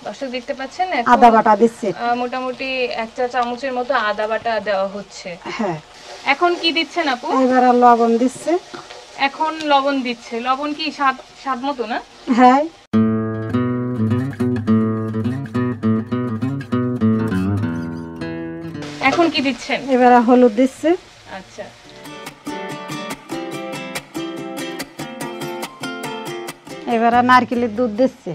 দর্শক দেখতে পাচ্ছেন এখন আদা বাটা দিচ্ছি, মোটামুটি 1 চা চামচের মতো আদা বাটা দেওয়া হচ্ছে। হ্যাঁ। এখন কি দিচ্ছেন আপু? এবার লবণ দিচ্ছে, এখন লবণ দিচ্ছে। লবণ কি স্বাদ স্বাদ মতো না? হ্যাঁ। এখন কি দিচ্ছেন? এবার হলুদ দিচ্ছে, আচ্ছা, এবার নারকেলের দুধ দিচ্ছে।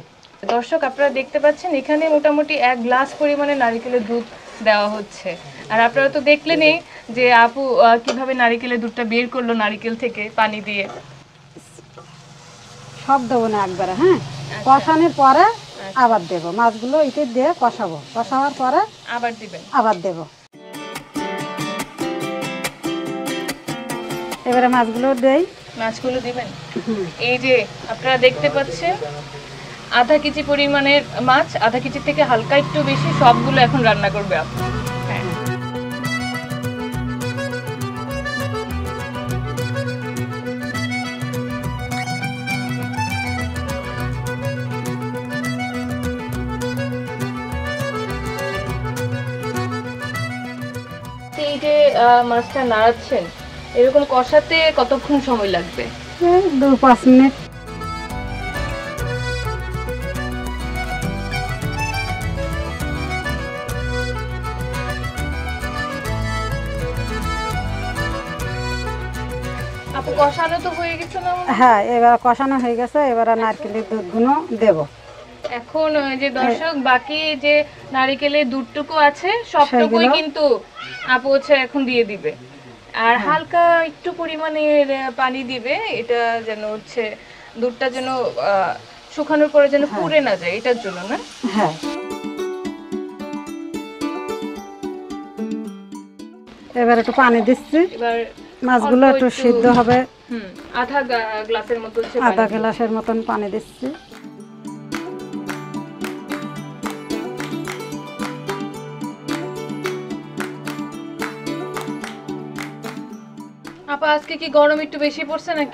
দর্শক আপনারা দেখতে পাচ্ছেন এখানে মোটামুটি 1 গ্লাস পরিমাণে নারকেলের দুধ দেওয়া হচ্ছে। আর আপনারা তো দেখলেনই যে আপু কিভাবে নারকেলের দুধটা বের করলো নারকেল থেকে পানি দিয়ে। সব দেবো না একবারে, হ্যাঁ। কষানোর পরে আবার দেবো মাছগুলো, এটা দিয়ে কষাবো, কষাবার পরে আবার দিবেন? আবার দেবো। এবারে মাছগুলো দেই, মাছগুলো দিবেন। এই যে আপনারা দেখতে পাচ্ছেন আধা কেজি পরিমাণের মাছ, আধা কেজি থেকে হালকা একটু বেশি, সবগুলো এখন রান্না করবে আপু। হ্যাঁ, এই যে মাছটা নাড়াচ্ছেন, এরকম কষাতে কতক্ষণ সময় লাগবে? এই 2-5 মিনিট। আপু কষানো তো হয়ে গেছে না? হ্যাঁ, এবার কষানো হয়ে গেছে, এবার নারকেলের দুধগুলো দেবো। এখন যে দর্শক বাকি যে নারকেলের দুধটুকু আছে সবটুকুই সেগুলো? কিন্তু আপু হচ্ছে এখন দিয়ে দিবে। আর হালকা একটু পরিমাণের পানি দিবে, এটা যেন হচ্ছে দুধটা যেন শুকানোর পরে যেন পুড়ে না যায়, এটার জন্য না? হ্যাঁ। এবার একটু পানি দিচ্ছি, এবার মাছগুলো অল্প একটু সিদ্ধ হবে। আধা গ্লাসের মতো হচ্ছে আধা পানি। গ্লাসের মতন পানি দিচ্ছি। আপা আজকে কি গরম একটু বেশি পড়ছে নাকি?